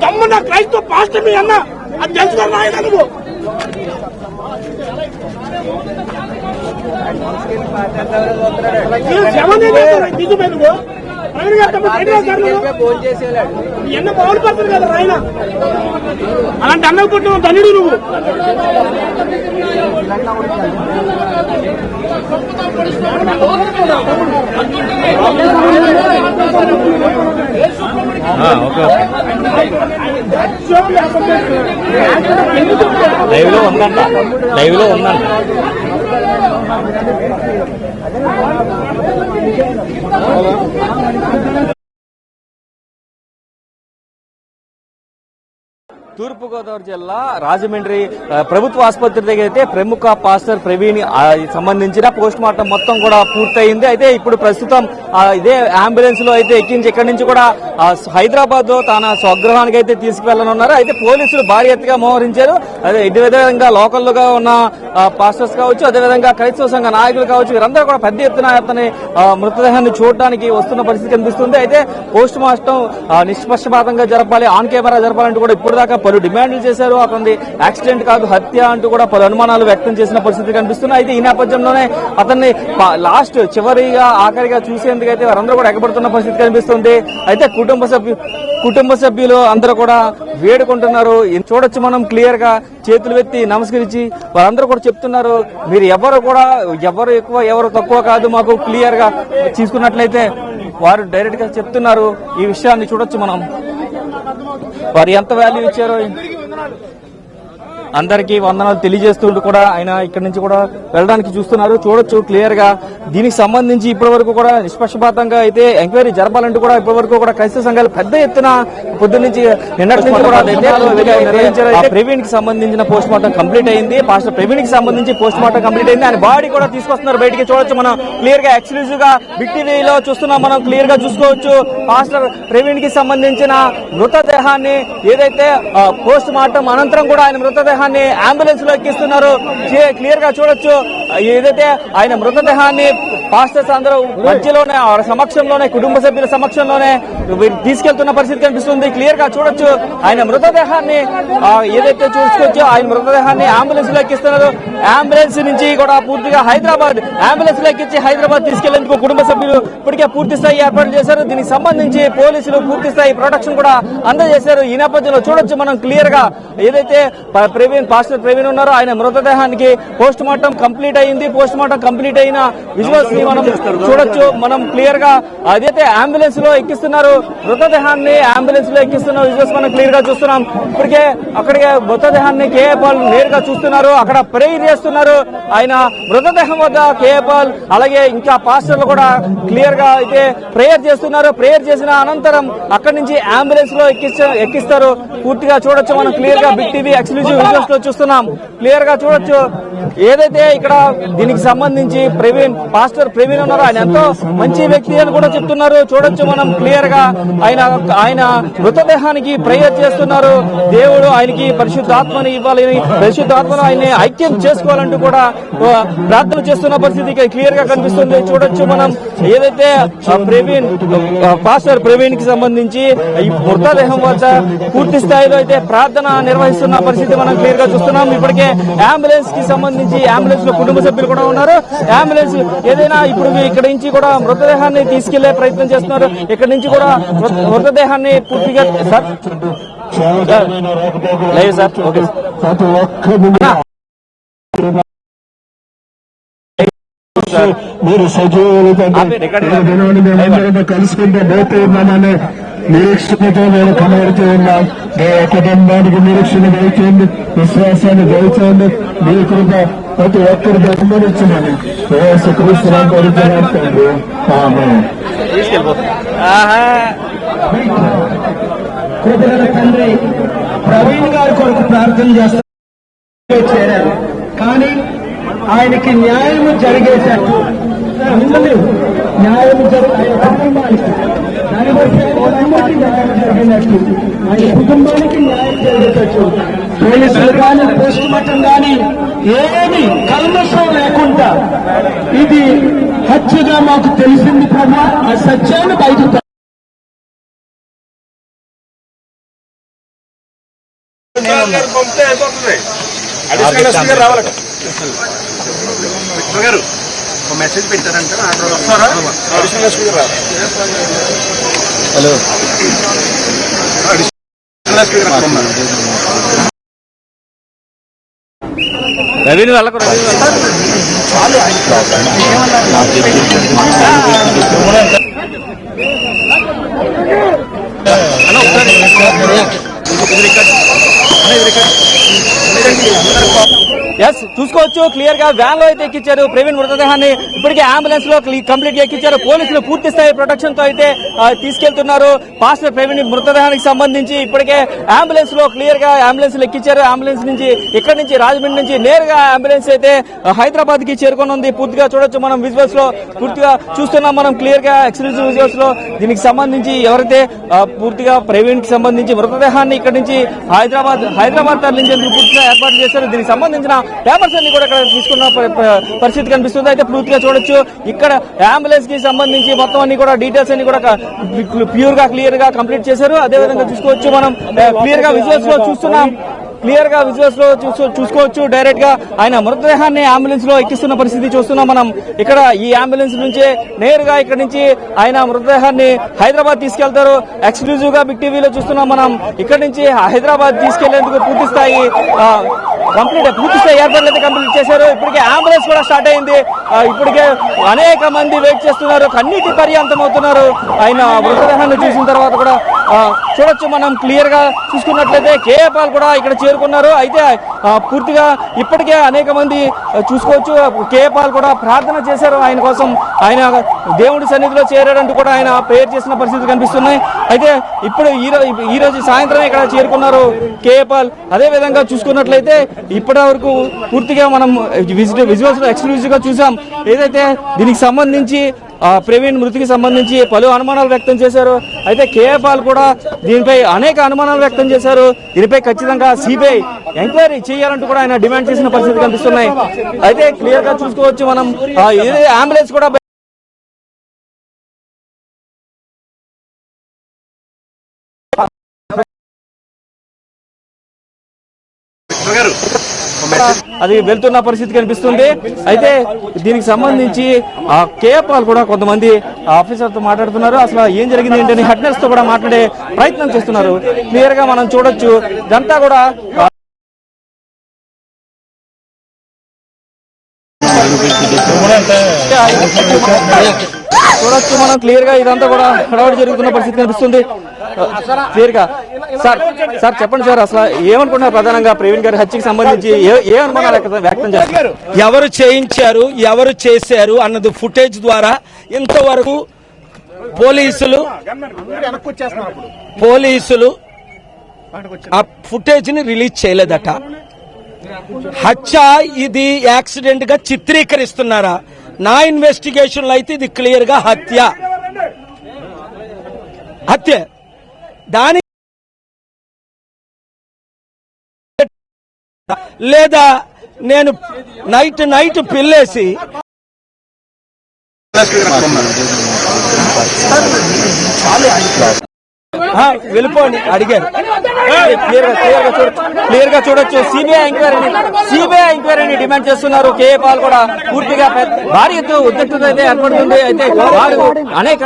తమ్ముడు నా క్రైస్తవ పాస్టర్ మీ అన్న అది తెలుసుకున్నా నాయన నువ్వు దిగుమే నువ్వు ఎన్న పౌరులు పడుతుంది కదా ఆయన అలాంటి అన్నం పుట్టిన ధనుడు నువ్వు. లైవ్ లో ఉందంట, లైవ్ లో ఉందంట. తూర్పుగోదావరి జిల్లా రాజమండ్రి ప్రభుత్వ ఆసుపత్రి దగ్గర అయితే ప్రముఖ పాస్టర్ ప్రవీణ్ సంబంధించిన పోస్ట్ మార్టం మొత్తం కూడా పూర్తయింది. అయితే ఇప్పుడు ప్రస్తుతం ఇదే అంబులెన్స్ లో అయితే ఎక్కించి ఇక్కడి నుంచి కూడా హైదరాబాద్ లో తన స్వగృహానికి అయితే తీసుకువెళ్లనున్నారు. అయితే పోలీసులు భారీ ఎత్తుగా మోహరించారు. అదే ఇదే విధంగా లోకల్గా ఉన్న పాస్టర్స్ కావచ్చు, అదేవిధంగా క్రైస్తవ సంఘ నాయకులు కావచ్చు, వీరందరూ కూడా పెద్ద ఎత్తున అతని మృతదేహాన్ని చూడడానికి వస్తున్న పరిస్థితి కనిపిస్తుంది. అయితే పోస్ట్ మార్టం నిష్పక్షపాతంగా జరపాలి, ఆన్ కెమెరా జరపాలంటూ కూడా ఇప్పుడు దాకా పలు డిమాండ్లు చేశారు. అతని యాక్సిడెంట్ కాదు హత్య అంటూ కూడా పలు అనుమానాలు వ్యక్తం చేసిన పరిస్థితి కనిపిస్తున్నాయి. అయితే ఈ నేపథ్యంలోనే అతన్ని లాస్ట్ చివరిగా ఆఖరిగా చూసేందుకు అయితే వారందరూ కూడా ఎగబడుతున్న పరిస్థితి కనిపిస్తుంది. అయితే కుటుంబ సభ్యులు అందరూ కూడా వేడుకుంటున్నారు. చూడొచ్చు మనం క్లియర్ గా చేతులు ఎత్తి నమస్కరించి వారందరూ కూడా చెప్తున్నారు, మీరు ఎవరు ఎక్కువ ఎవరు తక్కువ కాదు, మాకు క్లియర్ గా తీసుకున్నట్లయితే వారు డైరెక్ట్ గా చెప్తున్నారు. ఈ విషయాన్ని చూడొచ్చు మనం, వారు ఎంత వాల్యూ ఇచ్చారో అందరికీ వందనాలు తెలియజేస్తుంటూ కూడా ఆయన ఇక్కడి నుంచి కూడా వెళ్ళడానికి చూస్తున్నారు. చూడొచ్చు క్లియర్ గా దీనికి సంబంధించి ఇప్పటి వరకు కూడా నిష్పక్షపాతంగా అయితే ఎంక్వైరీ జరపాలంటూ కూడా ఇప్పటి వరకు కూడా క్రైస్తవ సంఘాలు పెద్ద ఎత్తున పొద్దు నుంచి నిన్నటి నుంచి కూడా నిర్వహించారు. ప్రవీణ్ కి సంబంధించిన పోస్ట్ మార్టం కంప్లీట్ అయింది. పాస్టర్ ప్రవీణ్ కి సంబంధించి పోస్ట్ మార్టం కంప్లీట్ అయింది. ఆయన బాడీ కూడా తీసుకొస్తున్నారు బయటికి. చూడొచ్చు మనం క్లియర్ గా ఎక్స్క్లూజివ్ గా బిగ్ టీవీలో చూస్తున్నాం. మనం క్లియర్ గా చూసుకోవచ్చు పాస్టర్ ప్రవీణ్ కి సంబంధించిన మృతదేహాన్ని ఏదైతే పోస్ట్ మార్టం అనంతరం కూడా ఆయన మృతదేహాన్ని అంబులెన్స్ లో ఎక్కిస్తున్నారు. క్లియర్ గా చూడొచ్చు ఏదైతే ఆయన మృతదేహాన్ని పాస్టర్స్ అందరూ మధ్యలోనే సమక్షంలోనే కుటుంబ సభ్యుల సమక్షంలోనే తీసుకెళ్తున్న పరిస్థితి కనిపిస్తుంది. క్లియర్ గా చూడొచ్చు ఆయన మృతదేహాన్ని ఏదైతే చూసుకోవచ్చో ఆయన మృతదేహాన్ని అంబులెన్స్ లో ఎక్కిస్తున్నారు. అంబులెన్స్ నుంచి కూడా పూర్తిగా హైదరాబాద్ అంబులెన్స్ లో ఎక్కించి హైదరాబాద్ తీసుకెళ్లేందుకు కుటుంబ సభ్యులు ఇప్పటికే పూర్తి స్థాయి ఏర్పాట్లు చేశారు. దీనికి సంబంధించి పోలీసులు పూర్తి స్థాయి ప్రొటెక్షన్ కూడా అందజేశారు. ఈ నేపథ్యంలో చూడొచ్చు మనం క్లియర్ గా ఏదైతే పాస్టర్ ప్రవీణ్ ఉన్నారో ఆయన మృతదేహానికి పోస్ట్ మార్టం కంప్లీట్ అయింది. పోస్ట్ మార్టం కంప్లీట్ అయిన విజువల్స్ ని మనం చూడొచ్చు. మనం క్లియర్ గా అదైతే అంబులెన్స్ లో ఎక్కిస్తున్నారు, మృతదేహాన్ని అంబులెన్స్ లో ఎక్కిస్తున్న విజువల్స్ మనం క్లియర్ గా చూస్తున్నాం. ఇప్పటికే అక్కడికే మృతదేహాన్ని కేఏపాల్ నేరుగా చూస్తున్నారు, అక్కడ ప్రేయర్ చేస్తున్నారు. ఆయన మృతదేహం వద్ద కేఏపాల్ అలాగే ఇంకా పాస్టర్లు కూడా క్లియర్ గా అయితే ప్రేయర్ చేస్తున్నారు. ప్రేయర్ చేసిన అనంతరం అక్కడి నుంచి అంబులెన్స్ లో ఎక్కిస్తారు. పూర్తిగా చూడొచ్చు మనం క్లియర్ గా బిగ్ టీవీ ఎక్స్క్లూజివ్ విజువల్స్ లో చూస్తున్నాం. క్లియర్ గా చూడొచ్చు ఏదైతే ఇక్కడ దీనికి సంబంధించి పాస్టర్ ప్రవీణ్ ఉన్నారో ఆయన ఎంతో మంచి వ్యక్తి అని కూడా చెప్తున్నారు. చూడొచ్చు మనం క్లియర్ గా ఆయన మృతదేహానికి ప్రేయర్ చేస్తున్నారు. దేవుడు ఆయనకి పరిశుద్ధాత్మని ఇవ్వాలని, పరిశుద్ధాత్మను ఆయన్ని ఐక్యం చేసుకోవాలంటూ కూడా ప్రార్థన చేస్తున్న పరిస్థితి క్లియర్ గా కనిపిస్తుంది. చూడొచ్చు మనం ఏదైతే పాస్టర్ ప్రవీణ్ కి సంబంధించి ఈ మృతదేహం వద్ద పూర్తి స్థాయిలో అయితే ప్రార్థన నిర్వహిస్తున్న పరిస్థితి మనం క్లియర్ గా చూస్తున్నాం. ఇప్పటికే అంబులెన్స్ కి సంబంధించి అంబులెన్స్ లో కుటుంబ సభ్యులు కూడా ఉన్నారు. అంబులెన్స్ ఏదైనా ఇప్పుడు ఇక్కడ నుంచి కూడా మృతదేహాన్ని తీసుకెళ్లే ప్రయత్నం చేస్తున్నారు. ఇక్కడ నుంచి కూడా మృతదేహాన్ని పూర్తిగా లైవ్ సార్ ఓకే మీరు సజీవులుగా కలుసుకుంటే పోతున్నామని నిరీక్షణతో మేము కనబడుతూ ఉన్నాం. మీ కుటుంబానికి నిరీక్షణ దయచేయండి, విశ్వాసాన్ని దయచేయండి. మీ కృప ప్రతి ఒక్కరికి అనుమతించమని క్రీస్తునామమున కోరుతున్నాను. ఆమేన్. కృపగల తండ్రి ప్రవీణ్ గారి కొరకు ప్రార్థన చేస్తారు, కానీ ఆయనకి న్యాయం జరిగేశారు. న్యాయం జరిగినట్టు ఆయన కుటుంబానికి న్యాయం జరిగేటట్టు పోలీసులు కానీ పోస్ట్ మార్టం కానీ ఏమి కల్మషం లేకుండా ఇది హత్యగా మాకు తెలిసింది ప్రభా. ఆ సత్యాన్ని బయట రావాలి మెసేజ్ పెట్టారంటే వస్తారా? హలో రవిని వెళ్ళకు ఎస్ చూసుకోవచ్చు క్లియర్ గా వ్యాన్ లో అయితే ఎక్కించారు ప్రవీణ్ మృతదేహాన్ని. ఇప్పటికే అంబులెన్స్ లో కంప్లీట్ గా ఎక్కించారు. పోలీసులు పూర్తి స్థాయి ప్రొటెక్షన్ తో అయితే తీసుకెళ్తున్నారు. పాస్టర్ ప్రవీణ్ మృతదేహానికి సంబంధించి ఇప్పటికే అంబులెన్స్ లో క్లియర్ గా అంబులెన్స్ ఎక్కించారు. అంబులెన్స్ నుంచి ఇక్కడి నుంచి రాజమండ్రి నుంచి నేరుగా అంబులెన్స్ అయితే హైదరాబాద్ కి చేరుకోనుంది. పూర్తిగా చూడొచ్చు మనం విజువల్స్ లో పూర్తిగా చూస్తున్నాం మనం క్లియర్ గా ఎక్స్క్లూజివ్ విజువల్స్ లో. దీనికి సంబంధించి ఎవరైతే పూర్తిగా ప్రవీణ్ కి సంబంధించి మృతదేహాన్ని ఇక్కడి నుంచి హైదరాబాద్ తరలించేందుకు పూర్తిగా ఏర్పాటు చేశారు. దీనికి సంబంధించిన పేపర్స్ అన్ని కూడా ఇక్కడ తీసుకున్న పరిస్థితి కనిపిస్తుంది. అయితే పూర్తిగా చూడొచ్చు ఇక్కడ అంబులెన్స్ కి సంబంధించి మొత్తం అన్ని కూడా డీటెయిల్స్ అన్ని కూడా ప్యూర్ గా క్లియర్ గా కంప్లీట్ చేశారు. అదే విధంగా చూసుకోవచ్చు మనం క్లియర్ గా విజువల్స్ లో చూస్తున్నాం. క్లియర్ గా విజువల్స్ లో చూసుకోవచ్చు డైరెక్ట్ గా ఆయన మృతదేహాన్ని అంబులెన్స్ లో ఎక్కిస్తున్న పరిస్థితి చూస్తున్నాం మనం. ఇక్కడ ఈ అంబులెన్స్ నుంచే నేరుగా ఇక్కడ నుంచి ఆయన మృతదేహాన్ని హైదరాబాద్ తీసుకెళ్తారు. ఎక్స్క్లూజివ్ గా బిగ్ టీవీలో చూస్తున్నాం మనం. ఇక్కడ నుంచి హైదరాబాద్ తీసుకెళ్లేందుకు పూర్తి స్థాయి ఏర్పాట్లు అయితే కంప్లీట్ చేశారు. ఇప్పటికే అంబులెన్స్ కూడా స్టార్ట్ అయింది. ఇప్పటికే అనేక మంది వెయిట్ చేస్తున్నారు, కన్నీటి పర్యాంతం అవుతున్నారు. ఆయన మృతదేహాన్ని చూసిన తర్వాత కూడా చూడొచ్చు మనం క్లియర్ గా చూసుకున్నట్లయితే కేఏ పాల్ కూడా ఇక్కడ చేరుకున్నారు. అయితే పూర్తిగా ఇప్పటికే అనేక మంది చూసుకోవచ్చు కేఏ పాల్ కూడా ప్రార్థన చేశారు ఆయన కోసం. ఆయన దేవుడి సన్నిధిలో చేరాడంటూ కూడా ఆయన ప్రేయర్ చేసిన పరిస్థితి కనిపిస్తున్నాయి. అయితే ఇప్పుడు ఈ రోజు సాయంత్రం ఇక్కడ చేరుకున్నారు కేఏ పాల్. అదే విధంగా చూసుకున్నట్లయితే ఇప్పటి వరకు పూర్తిగా మనం విజువల్స్ లో ఎక్స్క్లూజివ్ గా చూసాం. ఏదైతే దీనికి సంబంధించి ప్రవీణ్ మృతికి సంబంధించి పలు అనుమానాలు వ్యక్తం చేశారు. అయితే కేఏ పాల్ కూడా దీనిపై అనేక అనుమానాలు వ్యక్తం చేశారు. దీనిపై ఖచ్చితంగా సిబిఐ ఎంక్వైరీ చేయాలంటూ కూడా ఆయన డిమాండ్ చేసిన పరిస్థితి కనిపిస్తున్నాయి. అయితే క్లియర్ గా చూసుకోవచ్చు మనం అంబులెన్స్ కూడా అది వెళ్తున్న పరిస్థితి కనిపిస్తుంది. అయితే దీనికి సంబంధించి కేఏ పాల్ కూడా కొంతమంది ఆఫీసర్ తో మాట్లాడుతున్నారు. అసలు ఏం జరిగింది ఏంటని హెడ్నర్స్ తో కూడా మాట్లాడే ప్రయత్నం చేస్తున్నారు. క్లియర్ గా మనం చూడొచ్చు ఇదంతా కూడా చూడొచ్చు మనం క్లియర్ గా ఇదంతా కూడా హడావుడి జరుగుతున్న పరిస్థితి కనిపిస్తుంది. క్లియర్ గా సార్ చెప్పండి సార్, అసలు ఏమనుకుంటున్నారు ప్రధానంగా ప్రవీణ్ గారి హత్యకి సంబంధించి ఏ అనుమానాలు వ్యక్తం చేస్తారు? ఎవరు చేయించారు, ఎవరు చేశారు అన్నది ఫుటేజ్ ద్వారా ఇంతవరకు పోలీసులు ఆ ఫుటేజ్ ని రిలీజ్ చేయలేదట. హత్య ఇది యాక్సిడెంట్ గా చిత్రీకరిస్తున్నారా? నా ఇన్వెస్టిగేషన్ లో అయితే ఇది క్లియర్ గా హత్య. దాని లేదా నేను నైట్ పిల్లేసి వెళ్ళిపోండి అడిగారు. క్లియర్ గా చూడొచ్చు సిబిఐ ఎంక్వైరీని డిమాండ్ చేస్తున్నారు కేఏ పాల్ కూడా. పూర్తిగా భారీ ఎత్తు ఉద్రిక్తత అయితే ఏర్పడుతుంది. అయితే వారు అనేక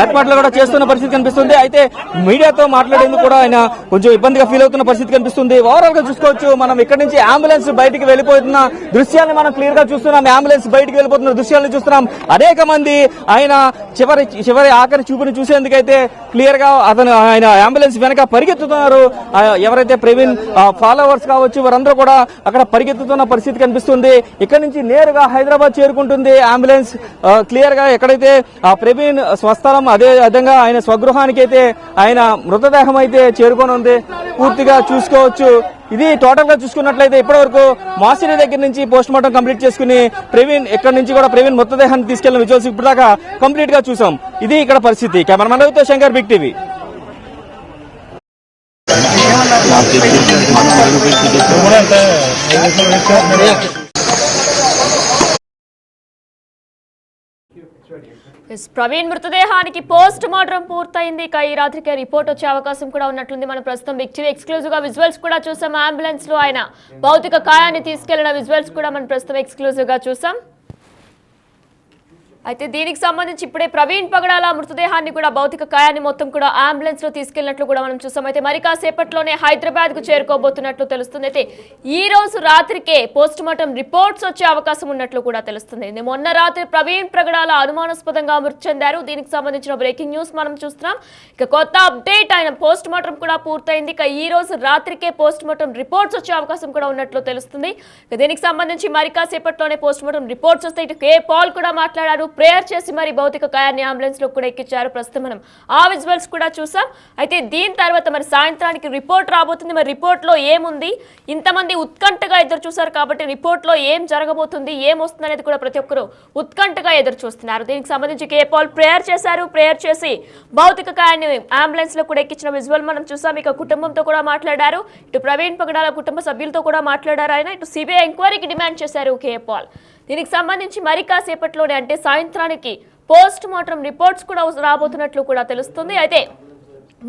ఏర్పాట్లు కూడా చేస్తున్న పరిస్థితి కనిపిస్తుంది. అయితే మీడియాతో మాట్లాడేందుకు కూడా ఆయన కొంచెం ఇబ్బందిగా ఫీల్ అవుతున్న పరిస్థితి కనిపిస్తుంది. ఓవరాల్ గా చూసుకోవచ్చు మనం ఇక్కడ నుంచి అంబులెన్స్ బయటికి వెళ్ళిపోతున్న దృశ్యాన్ని మనం క్లియర్ గా చూస్తున్నాం. అంబులెన్స్ బయటికి వెళ్ళిపోతున్న దృశ్యాలను చూస్తున్నాం. అనేక మంది ఆయన చివరి ఆఖరి చూపుని చూసేందుకైతే క్లియర్ గా ఆయన అంబులెన్స్ వెనక పరిగెత్తుతున్నారు. ఎవరైతే ప్రవీణ్ ఫాలోవర్స్ కావచ్చు వారందరూ కూడా అక్కడ పరిగెత్తుతున్న పరిస్థితి కనిపిస్తుంది. ఇక్కడ నుంచి నేరుగా హైదరాబాద్ చేరుకుంటుంది అంబులెన్స్. క్లియర్ గా ఎక్కడైతే ప్రవీణ్ స్వస్థలం అదే విధంగా ఆయన స్వగృహానికి అయితే ఆయన మృతదేహం అయితే చేరుకోనుంది. పూర్తిగా చూసుకోవచ్చు. ఇది టోటల్ గా చూసుకున్నట్లయితే ఇప్పటి వరకు మాసిరి దగ్గర నుంచి పోస్ట్ మార్టం కంప్లీట్ చేసుకుని ప్రవీణ్ ఇక్కడ నుంచి కూడా ప్రవీణ్ మృతదేహాన్ని తీసుకెళ్లిన విజువల్స్ ఇప్పటిదాకా కంప్లీట్ గా చూసాం. ఇది ఇక్కడ పరిస్థితి. కెమెరామెన్ రవితో శంకర్, బిగ్ టీవీ. ప్రవీణ్ మృతదేహానికి పోస్ట్ మార్టం పూర్తయింది. ఇక ఈ రాత్రికి రిపోర్ట్ వచ్చే అవకాశం కూడా ఉన్నట్లుంది. మనం ప్రస్తుతం బిగ్ టీవీ ఎక్స్క్లూజివ్ గా విజువల్స్ కూడా చూసాం. అంబులెన్స్ లో ఆయన భౌతిక కాయాన్ని తీసుకెళ్లిన విజువల్స్ కూడా మనం ప్రస్తుతం ఎక్స్క్లూజివ్ గా చూసాం. అయితే దీనికి సంబంధించి ఇప్పుడే ప్రవీణ్ పగడాల మృతదేహాన్ని కూడా భౌతిక కాయాన్ని మొత్తం కూడా అంబులెన్స్ లో తీసుకెళ్లినట్లు కూడా మనం చూసాం. అయితే మరి కాసేపట్లోనే హైదరాబాద్ కు చేరుకోబోతున్నట్లు తెలుస్తుంది. అయితే ఈ రోజు రాత్రికే పోస్ట్ మార్టం రిపోర్ట్స్ వచ్చే అవకాశం ఉన్నట్లు కూడా తెలుస్తుంది. మొన్న రాత్రి ప్రవీణ్ పగడాల అనుమానాస్పదంగా మృతి చెందారు. దీనికి సంబంధించిన బ్రేకింగ్ న్యూస్ మనం చూస్తున్నాం. ఇక కొత్త అప్డేట్ ఆయన పోస్ట్ మార్టం కూడా పూర్తయింది. ఇక ఈ రోజు రాత్రికే పోస్ట్ మార్టం రిపోర్ట్స్ వచ్చే అవకాశం కూడా ఉన్నట్లు తెలుస్తుంది. దీనికి సంబంధించి మరి కాసేపట్లోనే పోస్ట్ మార్టం రిపోర్ట్స్ వస్తే ఇటు కే పాల్ కూడా మాట్లాడారు. ప్రేయర్ చేసి మరి భౌతిక కాయాన్ని అంబులెన్స్ లో కూడా ఎక్కించారు. ప్రస్తుతం మనం ఆ విజువల్స్ కూడా చూసాం. అయితే దీని తర్వాత మరి సాయంత్రానికి రిపోర్ట్ రాబోతుంది. మరి రిపోర్ట్ లో ఏముంది, ఇంతమంది ఉత్కంఠగా ఎదురు చూసారు కాబట్టి రిపోర్ట్ లో ఏం జరగబోతుంది, ఏం వస్తుంది అనేది కూడా ప్రతి ఒక్కరు ఉత్కంఠగా ఎదురు చూస్తున్నారు. దీనికి సంబంధించి కే పాల్ ప్రేయర్ చేశారు. ప్రేయర్ చేసి భౌతిక కాయాన్ని అంబులెన్స్ లో కూడా ఎక్కించిన విజువల్ మనం చూసాం. ఇక కుటుంబంతో కూడా మాట్లాడారు. ఇటు ప్రవీణ్ పగడాల కుటుంబ సభ్యులతో కూడా మాట్లాడారు ఆయన. ఇటు సిబిఐ ఎంక్వైరీకి డిమాండ్ చేశారు కే పాల్. దీనికి సంబంధించి మరి కాసేపట్లోనే అంటే సాయంత్రానికి పోస్ట్ మార్టం రిపోర్ట్స్ కూడా రాబోతున్నట్లు కూడా తెలుస్తుంది. అయితే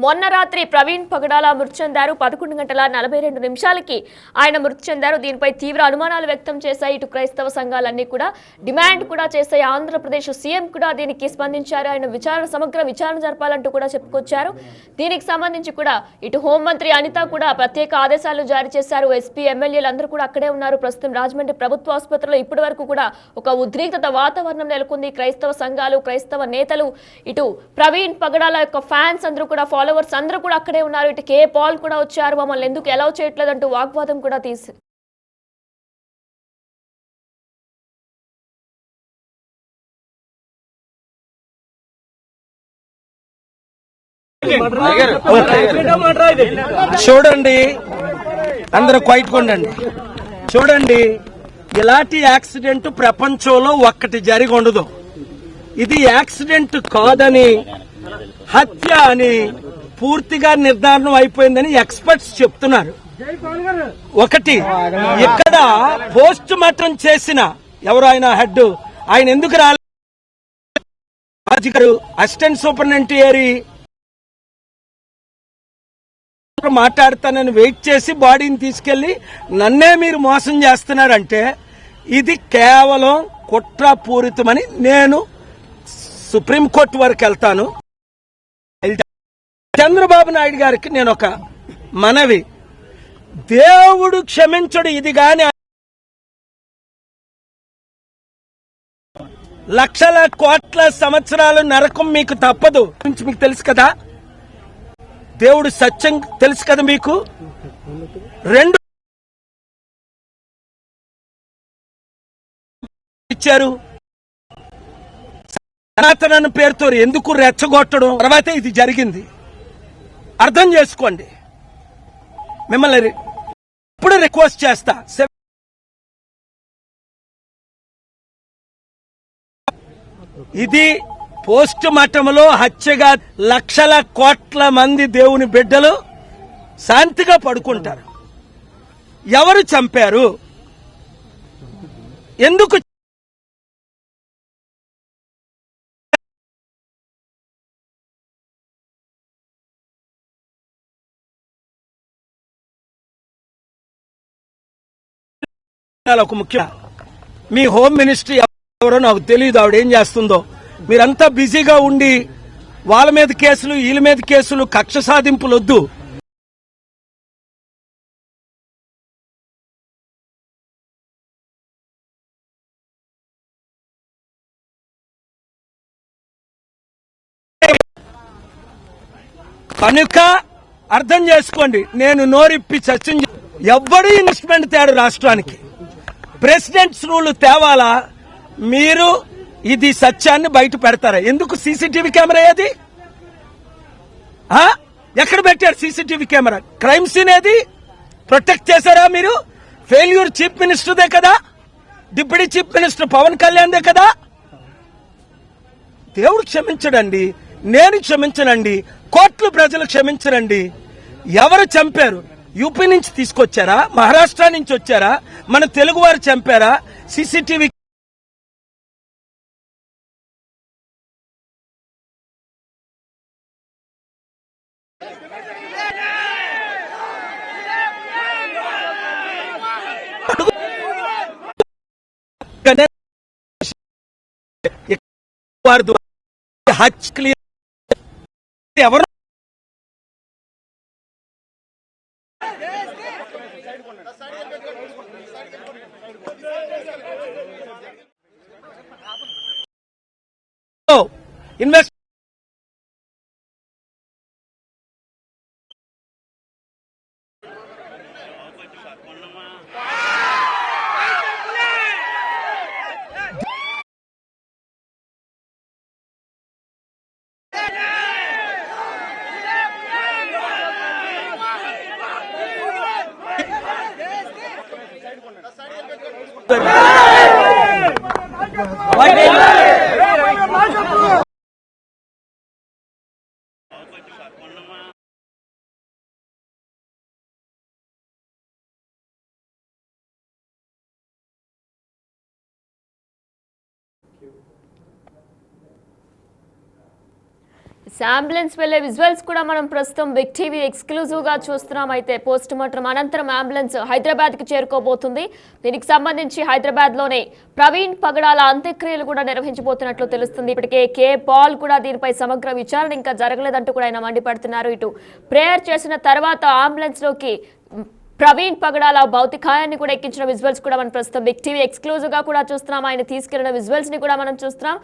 మొన్న రాత్రి ప్రవీణ్ పగడాల మృతి చెందారు. 11:42 ఆయన మృతి చెందారు. దీనిపై తీవ్ర అనుమానాలు వ్యక్తం చేశాయి ఇటు క్రైస్తవ సంఘాలన్నీ కూడా డిమాండ్ కూడా చేశాయి. ఆంధ్రప్రదేశ్ సీఎం కూడా దీనికి స్పందించారు. ఆయన సమగ్ర విచారణ జరపాలంటూ కూడా చెప్పుకొచ్చారు. దీనికి సంబంధించి కూడా ఇటు హోంమంత్రి అనిత కూడా ప్రత్యేక ఆదేశాలు జారీ చేశారు. ఎస్పీ ఎమ్మెల్యేలు అందరూ కూడా అక్కడే ఉన్నారు. ప్రస్తుతం రాజమండ్రి ప్రభుత్వ ఆసుపత్రిలో ఇప్పటి వరకు కూడా ఒక ఉద్రిక్తత వాతావరణం నెలకొంది. క్రైస్తవ సంఘాలు, క్రైస్తవ నేతలు, ఇటు ప్రవీణ్ పగడాల యొక్క ఫ్యాన్స్ అందరూ కూడా, ఫాలోవర్స్ అందరూ కూడా అక్కడే ఉన్నారు. ఇటు కే పాల్ కూడా వచ్చారు. మమ్మల్ని ఎందుకు అలౌ చేయట్లేదంటూ వాగ్వాదం కూడా తీసి చూడండి, అందరూ క్వైట్ కొండండి. చూడండి, ఇలాంటి యాక్సిడెంట్ ప్రపంచంలో ఒక్కటి జరిగి ఉండదు. ఇది యాక్సిడెంట్ కాదని, హత్య అని పూర్తిగా నిర్ధారణ అయిపోయిందని ఎక్స్పర్ట్స్ చెప్తున్నారు. ఒకటి, ఇక్కడ పోస్ట్ మార్టం చేసిన ఎవరు ఆయన హెడ్, ఆయన ఎందుకు రాలేదు? అసిస్టెంట్ సూపరింటెండెంట్ మాట్లాడతానని వెయిట్ చేసి బాడీని తీసుకెళ్లి నన్నే మీరు మోసం చేస్తున్నారంటే ఇది కేవలం కుట్రపూరితమని నేను సుప్రీంకోర్టు వరకు వెళ్తాను. చంద్రబాబు నాయుడు గారికి నేను ఒక మనవి, దేవుడు క్షమించడు ఇది గాని లక్షల కోట్ల సంవత్సరాలు నరకం మీకు తప్పదు. మీకు తెలుసు కదా, దేవుడు సత్యం తెలుసు కదా మీకు. రెండు ఇచ్చారు, సనాతన పేరుతో ఎందుకు రెచ్చగొట్టడం, తర్వాతే ఇది జరిగింది. అర్థం చేసుకోండి. మిమ్మల్ని ఇప్పుడు రిక్వెస్ట్ చేస్తా, ఇది పోస్ట్ మార్టంలో హత్యగా లక్షల కోట్ల మంది దేవుని బిడ్డలు శాంతిగా పడుకుంటారు. ఎవరు చంపారు, ఎందుకు ఒక ముఖ్య మీ హోమ్ మినిస్ట్రీ ఎవరో నాకు తెలియదు, ఆవిడ ఏం చేస్తుందో. మీరంతా బిజీగా ఉండి వాళ్ళ మీద కేసులు, వీళ్ళ మీద కేసులు, కక్ష సాధింపులు వద్దు. కనుక అర్థం చేసుకోండి, నేను నోరిప్పి చర్చించ ఎవ్వడూ ఇన్వెస్ట్మెంట్ తేడు రాష్ట్రానికి. ప్రెసిడెంట్స్ రూల్ తేవాలా, మీరు ఇది సత్యాన్ని బయట పెడతారా? ఎందుకు సీసీటీవీ కెమెరా ఏది? ఎక్కడ పెట్టారు సీసీటీవీ కెమెరా? క్రైమ్ సీన్ ఏది? ప్రొటెక్ట్ చేశారా మీరు? ఫెయిల్యూర్ చీఫ్ మినిస్టర్దే కదా, డిప్యూటీ చీఫ్ మినిస్టర్ పవన్ కళ్యాణ్దే కదా. దేవుడు క్షమించడండి, నేను క్షమించనండి, కోట్లు ప్రజలు క్షమించరండి. ఎవరు చంపారు? యూపీ నుంచి తీసుకొచ్చారా, మహారాష్ట్ర నుంచి వచ్చారా, మన తెలుగు వారు చంపారా? సీసీటీవీ వారి ద్వారా హత్య క్లియర్ ఎవరు ఇన్వెస్ట్ అంబులెన్స్ వెళ్లే విజువల్స్ కూడా మనం ప్రస్తుతం బిగ్ టీవీ ఎక్స్క్లూజివ్ గా చూస్తున్నాం. అయితే పోస్ట్ మార్టం అనంతరం అంబులెన్స్ హైదరాబాద్ కి చేరుకోబోతుంది. దీనికి సంబంధించి హైదరాబాద్ లోనే ప్రవీణ్ పగడాల అంత్యక్రియలు కూడా నిర్వహించబోతున్నట్లు తెలుస్తుంది. ఇప్పటికే కే పాల్ కూడా దీనిపై సమగ్ర విచారణ ఇంకా జరగలేదంటూ కూడా ఆయన మండిపడుతున్నారు. ఇటు ప్రేయర్ చేసిన తర్వాత అంబులెన్స్ లోకి ప్రవీణ్ పగడాల భౌతికాయాన్ని కూడా ఎక్కించిన విజువల్స్ కూడా మనం ప్రస్తుతం బిగ్ టీవీ ఎక్స్క్లూజివ్ గా కూడా చూస్తున్నాం. ఆయన తీసుకెళ్లిన విజువల్స్ ని కూడా మనం చూస్తున్నాం.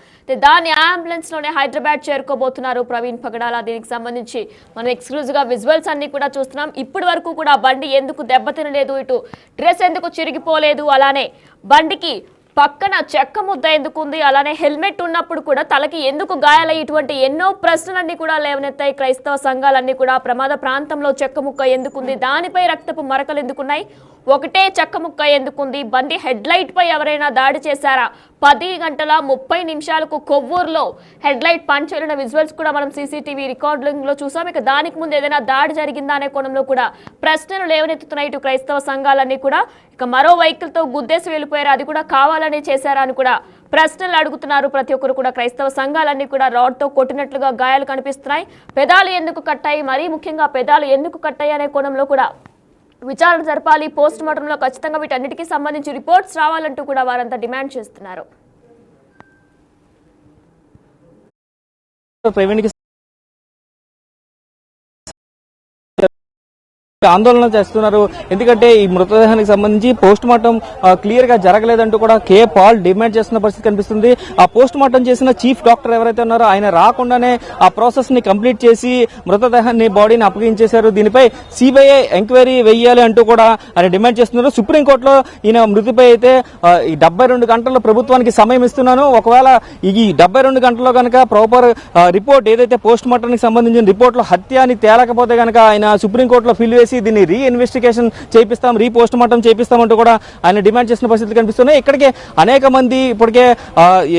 దాన్ని అంబులెన్స్ లోనే హైదరాబాద్ చేరుకోబోతున్నారు ప్రవీణ్ పగడాల. దీనికి సంబంధించి మనం ఎక్స్క్లూజివ్ గా విజువల్స్ అన్ని కూడా చూస్తున్నాం. ఇప్పటి వరకు కూడా బండి ఎందుకు దెబ్బతినలేదు, ఇటు డ్రెస్ ఎందుకు చిరిగిపోలేదు, అలానే బండికి పక్కన చెక్క ముద్ద ఎందుకుంది, అలానే హెల్మెట్ ఉన్నప్పుడు కూడా తలకి ఎందుకు గాయాలై, ఇటువంటి ఎన్నో ప్రశ్నలన్నీ కూడా లేవనెత్తాయి. క్రైస్తవ సంఘాలన్నీ కూడా ప్రమాద ప్రాంతంలో చెక్క ముక్క ఎందుకుంది, దానిపై రక్తపు మరకలు ఎందుకున్నాయి, ఒకటే చెక్క ముక్క ఎందుకుంది, బండి హెడ్ లైట్ పై ఎవరైనా దాడి చేశారా, 10:30 కొవ్వూరులో హెడ్ లైట్ పంచేరిన విజువల్స్ కూడా మనం సీసీటీవీ రికార్డింగ్ లో చూసాం. ఇక దానికి ముందు ఏదైనా దాడి జరిగిందా అనే కోణంలో కూడా ప్రశ్నలు లేవనెత్తుతున్నాయి ఇటు క్రైస్తవ సంఘాలన్నీ కూడా. ఇక మరో వెహికల్ తో గుద్దేసి వెళ్ళిపోయారు, అది కూడా కావాలని చేశారా అని కూడా ప్రశ్నలు అడుగుతున్నారు ప్రతి ఒక్కరు కూడా. క్రైస్తవ సంఘాలన్నీ కూడా రాడ్ తో కొట్టినట్లుగా గాయాలు కనిపిస్తున్నాయి. పెదాలు ఎందుకు కట్టాయి, మరీ ముఖ్యంగా పెదాలు ఎందుకు కట్టాయి అనే కోణంలో కూడా విచారణ జరపాలి. పోస్ట్ మార్టంలో ఖచ్చితంగా వీటన్నిటికీ సంబంధించి రిపోర్ట్స్ రావాలంటూ కూడా వారంతా డిమాండ్ చేస్తున్నారు. ప్రవీణ్కి ఆందోళన చేస్తున్నారు. ఎందుకంటే ఈ మృతదేహానికి సంబంధించి పోస్ట్ మార్టం క్లియర్ గా జరగలేదంటూ కూడా కే పాల్ డిమాండ్ చేస్తున్న పరిస్థితి కనిపిస్తుంది. ఆ పోస్ట్ మార్టం చేసిన చీఫ్ డాక్టర్ ఎవరైతే ఉన్నారో ఆయన రాకుండానే ఆ ప్రాసెస్ ని కంప్లీట్ చేసి మృతదేహాన్ని బాడీని అప్పగించేశారు. దీనిపై సిబిఐ ఎంక్వైరీ వెయ్యాలి అంటూ కూడా ఆయన డిమాండ్ చేస్తున్నారు. సుప్రీంకోర్టులో ఈయన మృతిపై అయితే ఈ 72 గంటల్లో ప్రభుత్వానికి సమయం ఇస్తున్నాను, ఒకవేళ ఈ 72 గంటల్లో కనుక ప్రాపర్ రిపోర్ట్ ఏదైతే పోస్ట్ మార్టానికి సంబంధించిన రిపోర్ట్ లో హత్య అని తేలకపోతే కనుక ఆయన సుప్రీంకోర్టులో ఫిల్ వేసి దీన్ని రీఇన్వెస్టిగేషన్ చేపిస్తాం, రీపోస్ట్ మార్టం చేపిస్తామంటూ కూడా ఆయన డిమాండ్ చేసిన పరిస్థితులు కనిపిస్తున్నాయి. ఇక్కడికే అనేక మంది ఇప్పటికే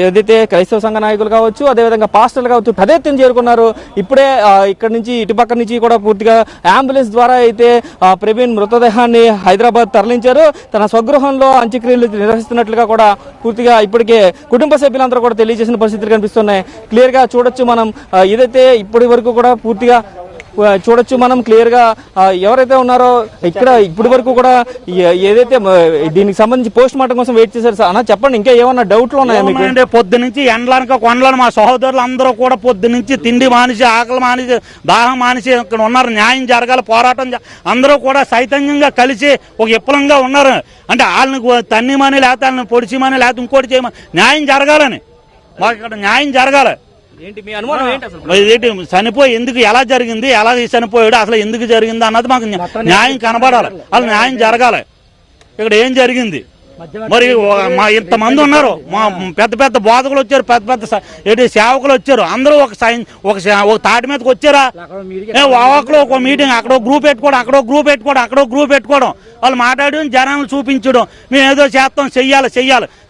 ఏదైతే క్రైస్తవ సంఘ నాయకులు కావచ్చు, అదేవిధంగా పాస్టర్లు కావచ్చు పెద్ద ఎత్తున చేరుకున్నారు. ఇప్పుడే ఇక్కడ నుంచి ఇటుపక్క నుంచి కూడా పూర్తిగా అంబులెన్స్ ద్వారా అయితే ప్రవీణ్ మృతదేహాన్ని హైదరాబాద్ తరలించారు. తన స్వగృహంలో అంత్యక్రియలు నిర్వహిస్తున్నట్లుగా కూడా పూర్తిగా ఇప్పటికే కుటుంబ సభ్యులందరూ కూడా తెలియజేసిన పరిస్థితులు కనిపిస్తున్నాయి. క్లియర్ గా చూడొచ్చు మనం ఏదైతే ఇప్పటి వరకు కూడా పూర్తిగా చూడొచ్చు మనం క్లియర్ గా ఎవరైతే ఉన్నారో ఇక్కడ ఇప్పటి వరకు కూడా ఏదైతే దీనికి సంబంధించి పోస్ట్ మార్టం కోసం వెయిట్ చేశారు. అన్న చెప్పండి, ఇంకా ఏమన్నా డౌట్లు ఉన్నాయా మీకు? అంటే పొద్దు నుంచి ఎండలనక కొండలను మా సహోదరులు అందరూ కూడా పొద్దు నుంచి తిండి మానేసి, ఆకలి మానేసి, దాహం మానేసి ఇక్కడ ఉన్నారు. న్యాయం జరగాలి, పోరాటం అందరూ కూడా చైతన్యంగా కలిసి ఒక విప్లవంగా ఉన్నారు. అంటే వాళ్ళని తన్నిమని లేకపోతే వాళ్ళని పొడిచిమని లేకపోతే ఇంకోటి చేయమని న్యాయం జరగాలని, మాకు ఇక్కడ న్యాయం జరగాలి. ఏంటి మీ అనుమానం ఏంటి అసలు? ఏంటి చనిపోయి ఎందుకు, ఎలా జరిగింది, ఎలా చనిపోయాడు, అసలు ఎందుకు జరిగింది అన్నది మాకు న్యాయం కనబడాలి. అసలు న్యాయం జరగాలి. ఇక్కడ ఏం జరిగింది మరి? మా ఇంతమంది ఉన్నారు, మా పెద్ద పెద్ద బోధకులు వచ్చారు, పెద్ద పెద్ద సేవకులు వచ్చారు, అందరూ ఒక తాటి మీదకి వచ్చారా? వావాకులో ఒక మీటింగ్, అక్కడ గ్రూప్ పెట్టుకోవడం, అక్కడ గ్రూప్ పెట్టుకోవడం, వాళ్ళు మాట్లాడడం, జనాలను చూపించడం, మేము ఏదో చేస్తాం,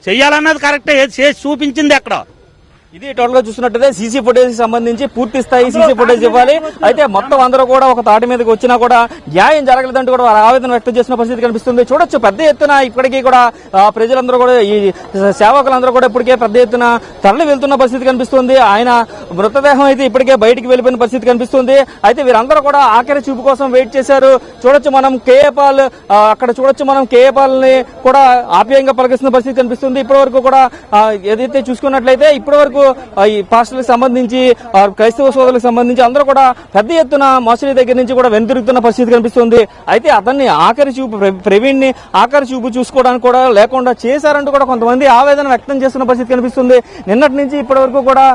చెయ్యాలన్నది కరెక్టే, ఏది చేసి చూపించింది ఎక్కడ? ఇది టోటల్ గా చూస్తున్నట్టయితే సీసీ ఫుటేజ్ కి సంబంధించి పూర్తి స్థాయి సీసీ ఫుటేజ్ ఇవ్వాలి. అయితే మొత్తం అందరూ కూడా ఒక తాటి మీదకి వచ్చినా కూడా న్యాయం జరగలేదంటూ కూడా వారు ఆవేదన వ్యక్తం చేసిన పరిస్థితి కనిపిస్తుంది. చూడొచ్చు పెద్ద ఎత్తున ఇప్పటికీ కూడా ప్రజలందరూ కూడా, ఈ సేవకులందరూ కూడా ఇప్పటికే పెద్ద ఎత్తున తరలి వెళ్తున్న పరిస్థితి కనిపిస్తుంది. ఆయన మృతదేహం అయితే ఇప్పటికే బయటికి వెళ్ళిపోయిన పరిస్థితి కనిపిస్తుంది. అయితే వీరందరూ కూడా ఆఖరి చూపు కోసం వెయిట్ చేశారు. చూడొచ్చు మనం కేఏపాల్, అక్కడ చూడొచ్చు మనం కేఏపాల్ ని కూడా ఆప్యాయంగా పలికిస్తున్న పరిస్థితి కనిపిస్తుంది. ఇప్పటి వరకు కూడా ఏదైతే చూసుకున్నట్లయితే ఇప్పటి వరకు ఈ పాస్టర్లకు సంబంధించి క్రైస్తవ సోదరులకు సంబంధించి అందరూ కూడా పెద్ద ఎత్తున మసూరి దగ్గర నుంచి కూడా వెనుతిరుగుతున్న పరిస్థితి కనిపిస్తుంది. అయితే అతన్ని ఆఖరి చూపు ప్రవీణ్ ని ఆఖరి చూపు చూసుకోవడానికి కూడా లేకుండా చేశారంటూ కూడా కొంతమంది ఆవేదన వ్యక్తం చేస్తున్న పరిస్థితి కనిపిస్తుంది. నిన్నటి నుంచి ఇప్పటి వరకు కూడా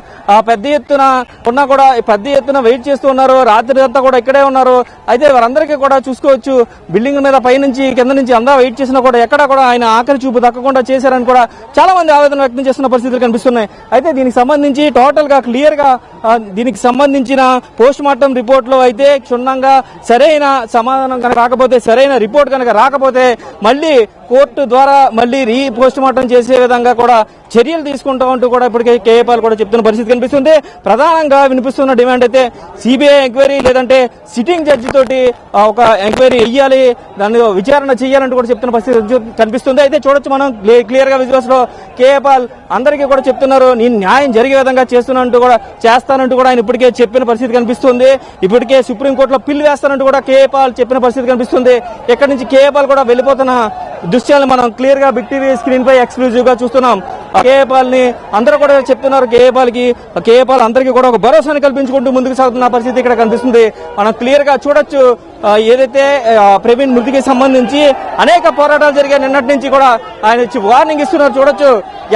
పెద్ద ఎత్తున ఉన్నా కూడా పెద్ద ఎత్తున వెయిట్ చేస్తూ ఉన్నారు. రాత్రి అంతా కూడా ఇక్కడే ఉన్నారు. అయితే వారందరికీ కూడా చూసుకోవచ్చు, బిల్డింగ్ మీద పైనుంచి కింద నుంచి అందరూ వెయిట్ చేసినా కూడా ఎక్కడ కూడా ఆయన ఆఖరి చూపు దక్కకుండా చేశారని కూడా చాలా మంది ఆవేదన వ్యక్తం చేస్తున్న పరిస్థితులు కనిపిస్తున్నాయి. అయితే దీనికి సంబంధించి టోటల్ గా క్లియర్ గా దీనికి సంబంధించిన పోస్ట్ మార్టం రిపోర్ట్ లో అయితే క్షుణ్ణంగా సరైన సమాధానం కనుక రాకపోతే, సరైన రిపోర్ట్ కనుక రాకపోతే మళ్ళీ కోర్టు ద్వారా మళ్ళీ పోస్ట్ మార్టం చేసే విధంగా కూడా చర్యలు తీసుకుంటామంటూ కూడా ఇప్పటికే కేఏపాల్ కూడా చెప్తున్న పరిస్థితి కనిపిస్తుంది. ప్రధానంగా వినిపిస్తున్న డిమాండ్ అయితే సిబిఐ ఎంక్వైరీ లేదంటే సిట్టింగ్ జడ్జి తోటి ఒక ఎంక్వైరీ వేయాలి, దాన్ని విచారణ చేయాలంటూ కూడా చెప్తున్న పరిస్థితి కనిపిస్తుంది. అయితే చూడొచ్చు మనం క్లియర్ గా విజువల్స్ లో కేఏపాల్ అందరికీ కూడా చెప్తున్నారు, నేను న్యాయం జరిగే విధంగా చేస్తానంటూ కూడా ఆయన ఇప్పటికే చెప్పిన పరిస్థితి కనిపిస్తుంది. ఇప్పటికే సుప్రీంకోర్టులో పిల్ వేస్తానంటూ కూడా కేఏపాల్ చెప్పిన పరిస్థితి కనిపిస్తుంది. ఇక్కడి నుంచి కేఏపాల్ కూడా వెళ్లిపోతున్న దృశ్యాలను మనం క్లియర్ గా బిగ్ టీవీ స్క్రీన్ పై ఎక్స్క్లూజివ్ గా చూస్తున్నాం. కేఏపాల్ ని అందరూ కూడా చెప్తున్నారు, కేఏపాల్ అందరికీ కూడా ఒక భరోసాని కల్పించుకుంటూ ముందుకు సాగుతున్న పరిస్థితి ఇక్కడ కనిపిస్తుంది. మనం క్లియర్ గా చూడొచ్చు, ఏదైతే ప్రవీణ్ మృతికి సంబంధించి అనేక పోరాటాలు జరిగాయి. నిన్నటి నుంచి కూడా ఆయన వార్నింగ్ ఇస్తున్నారు. చూడొచ్చు,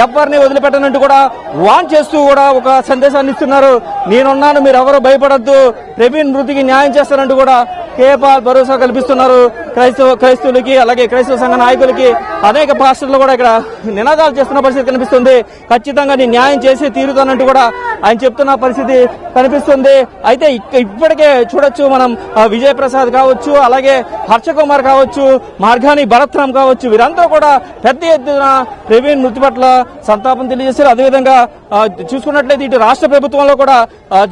ఎవరిని వదిలిపెట్టనంటూ కూడా వార్న్ చేస్తూ కూడా ఒక సందేశాన్ని ఇస్తున్నారు. నేనున్నాను, మీరు ఎవరు భయపడద్దు, ప్రవీణ్ మృతికి న్యాయం చేస్తారంటూ కూడా కేఏపాల్ భరోసా కల్పిస్తున్నారు. క్రైస్తవులకి అలాగే క్రైస్తవ సంఘ నాయకులకి అనేక పాస్టర్లు కూడా ఇక్కడ నినాదాలు చేస్తున్న పరిస్థితి కనిపిస్తుంది. ఖచ్చితంగా నేను న్యాయం చేసి తీరుతానంటూ కూడా ఆయన చెప్తున్న పరిస్థితి కనిపిస్తుంది. అయితే ఇప్పటికే చూడొచ్చు మనం విజయ్ ప్రసాద్ కావచ్చు, అలాగే హర్షకుమార్ కావచ్చు, మార్గాని భరత్రామ్ కావచ్చు, వీరందరూ కూడా పెద్ద ఎత్తున ప్రవీణ్ మృతి పట్ల సంతాపం తెలియజేశారు. అదేవిధంగా చూసుకున్నట్లయితే ఇటు రాష్ట్ర ప్రభుత్వంలో కూడా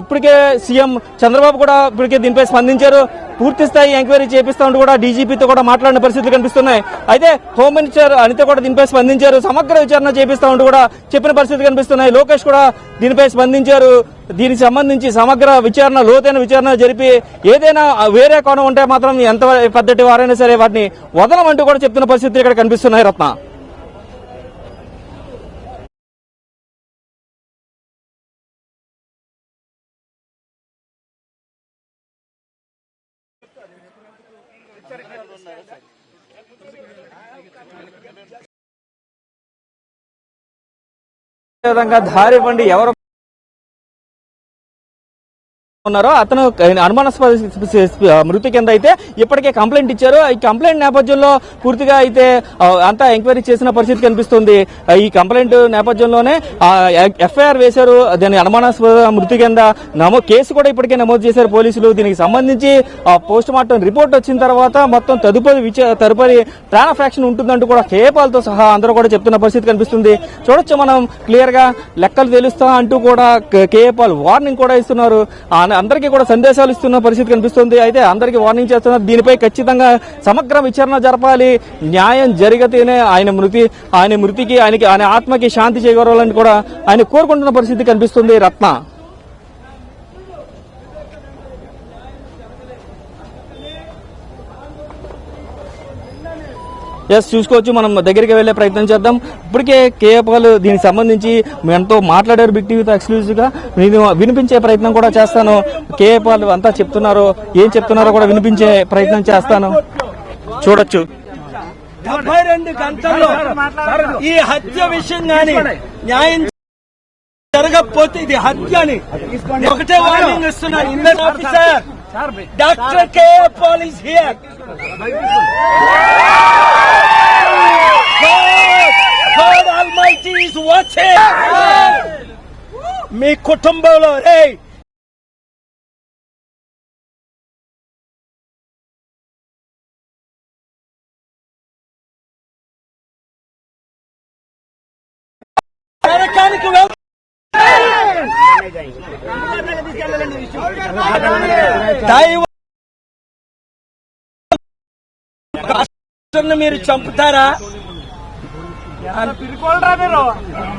ఇప్పటికే సీఎం చంద్రబాబు కూడా ఇప్పటికే దీనిపై స్పందించారు. పూర్తి స్థాయి ఎంక్వైరీ చేపిస్తామంటూ కూడా డీజీపీతో కూడా మాట్లాడిన పరిస్థితులు కనిపిస్తున్నాయి. అయితే హోమ్ మినిస్టర్ అనిత కూడా దీనిపై స్పందించారు, సమగ్ర విచారణ చేపిస్తామంటూ కూడా చెప్పిన పరిస్థితి కనిపిస్తున్నాయి. లోకేష్ కూడా దీనిపై స్పందించారు. దీనికి సంబంధించి సమగ్ర విచారణ, లోతైన విచారణ జరిపి ఏదైనా వేరే కోణం ఉంటే మాత్రం ఎంత పెద్దటి వారైనా సరే వాటిని వదలమంటూ కూడా చెప్తున్న పరిస్థితులు ఇక్కడ కనిపిస్తున్నాయి. రత్న విధంగా దారి ఇవ్వండి, ఎవరు ఉన్నారో అతను అనుమానాస్పద మృతి కింద అయితే ఇప్పటికే కంప్లైంట్ ఇచ్చారు. ఈ కంప్లైంట్ నేపథ్యంలో పూర్తిగా అయితే అంతా ఎంక్వైరీ చేసిన పరిస్థితి కనిపిస్తుంది. ఈ కంప్లైంట్ నేపథ్యంలోనే ఎఫ్ఐఆర్ వేశారు. దాని అనుమానాస్పద మృతి కింద కేసు కూడా ఇప్పటికే నమోదు చేశారు పోలీసులు. దీనికి సంబంధించి పోస్ట్ మార్టం రిపోర్ట్ వచ్చిన తర్వాత మొత్తం తదుపరి ప్లాన్ ఆఫ్ యాక్షన్ ఉంటుందంటూ కూడా కేఏపాల్ తో సహా అందరూ కూడా చెప్తున్న పరిస్థితి కనిపిస్తుంది. చూడొచ్చు మనం క్లియర్ గా లెక్కలు తెలుస్తా అంటూ కూడా కేఏపాల్ వార్నింగ్ కూడా ఇస్తున్నారు. అందరికీ కూడా సందేశాలు ఇస్తున్న పరిస్థితి కనిపిస్తుంది. అయితే అందరికీ వార్నింగ్ చేస్తున్నారు, దీనిపై ఖచ్చితంగా సమగ్ర విచారణ జరపాలి, న్యాయం జరిగితేనే ఆయన మృతికి ఆయన ఆత్మకి శాంతి చేకూరాలని కూడా ఆయన కోరుకుంటున్న పరిస్థితి కనిపిస్తుంది. రత్న చూసుకోవచ్చు, మనం దగ్గరికి వెళ్లే ప్రయత్నం చేద్దాం. ఇప్పటికే కేఏపాల్ దీనికి సంబంధించి ఎంతో మాట్లాడారు బిగ్ టీవీతో ఎక్స్క్లూజివ్ గా. నేను వినిపించే ప్రయత్నం కూడా చేస్తాను. కేఏపాల్ అంతా చెప్తున్నారో ఏం చెప్తున్నారో కూడా వినిపించే ప్రయత్నం చేస్తాను. చూడొచ్చు, 72 గంటల్లో ఈ హత్య విషయం గాని న్యాయం జరగకపోతే ఇది హత్య అని ఒకటే వార్నింగ్ ఇస్తున్నారు. Invest officer doctor KA Paul is here. God Almighty is watching. మీ కుటుంబంలో నరకానికి మీరు చంపుతారా?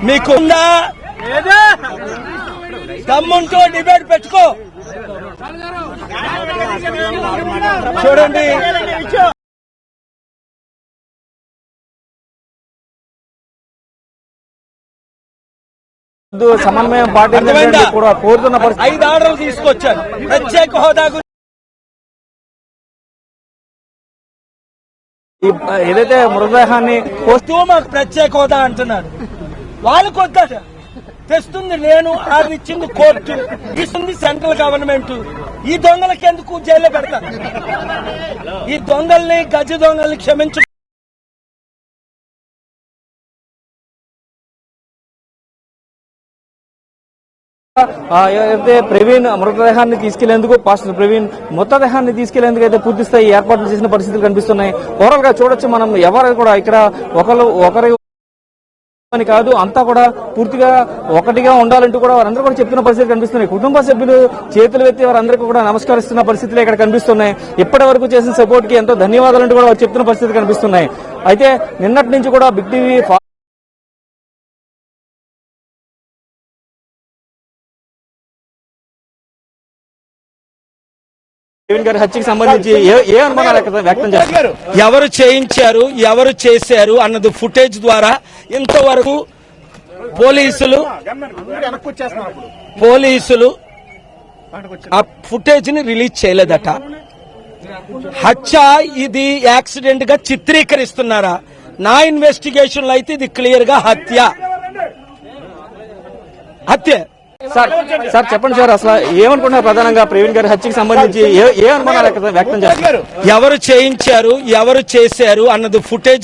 మీకుందా దమ్ముంటూ డిబేట్ పెట్టుకో. చూడండి, సమన్వయం పాటించాలని కూడా కోరుతున్న పరిస్థితి. 5 ఆర్డర్లు తీసుకొచ్చారు ప్రత్యేక హోదా గురించి. ఏదైతే మృతదేహాన్ని వస్తూ మాకు ప్రత్యేక హోదా అంటున్నారు. వాళ్ళకు వద్దట. తెస్తుంది నేను, ఆర్డర్ ఇచ్చింది కోర్టు, ఇస్తుంది సెంట్రల్ గవర్నమెంట్. ఈ దొంగలకి ఎందుకు జైల్లో పెడతారు? ఈ దొంగల్ని, గజ దొంగల్ని క్షమించు. ఏదైతే ప్రవీణ్ మృతదేహాన్ని తీసుకెళ్లేందుకు పాస్టర్ ప్రవీణ్ మృతదేహాన్ని తీసుకెళ్లేందుకు అయితే పూర్తి స్థాయి ఏర్పాట్లు చేసిన పరిస్థితులు కనిపిస్తున్నాయి. ఓవరాల్ గా చూడొచ్చు మనం ఎవరు కూడా ఇక్కడ ఒకరి అని కాదు, అంతా కూడా పూర్తిగా ఒకటిగా ఉండాలంటూ కూడా వారందరూ కూడా చెప్తున్న పరిస్థితులు కనిపిస్తున్నాయి. కుటుంబ సభ్యులు చేతులు ఎత్తి వారందరికీ కూడా నమస్కరిస్తున్న పరిస్థితులు ఇక్కడ కనిపిస్తున్నాయి. ఇప్పటి వరకు చేసిన సపోర్ట్ కి ఎంతో ధన్యవాదాలంటూ కూడా వారు చెప్తున్న పరిస్థితులు కనిపిస్తున్నాయి. అయితే నిన్నటి నుంచి కూడా బిగ్ టీవీ ప్రవీణ్ గారి హత్యకి సంబంధించి ఏ అనుమానాలు వ్యక్తం చేస్తారు? ఎవరు చేయించారు, ఎవరు చేశారు అన్నది ఫుటేజ్ ద్వారా ఇంతవరకు పోలీసులు ఆ ఫుటేజ్ ని రిలీజ్ చేయలేదట. హత్య ఇది యాక్సిడెంట్ గా చిత్రీకరిస్తున్నారా? నా ఇన్వెస్టిగేషన్ లో అయితే ఇది క్లియర్ గా హత్య. సార్ చెప్పండి సార్, అసలు ఏమనుకుంటున్నారు ప్రధానంగా ప్రవీణ్ గారి హత్యకి సంబంధించి ఏ అనుమానాలు వ్యక్తం చేస్తారు? ఎవరు చేయించారు, ఎవరు చేశారు అన్నది ఫుటేజ్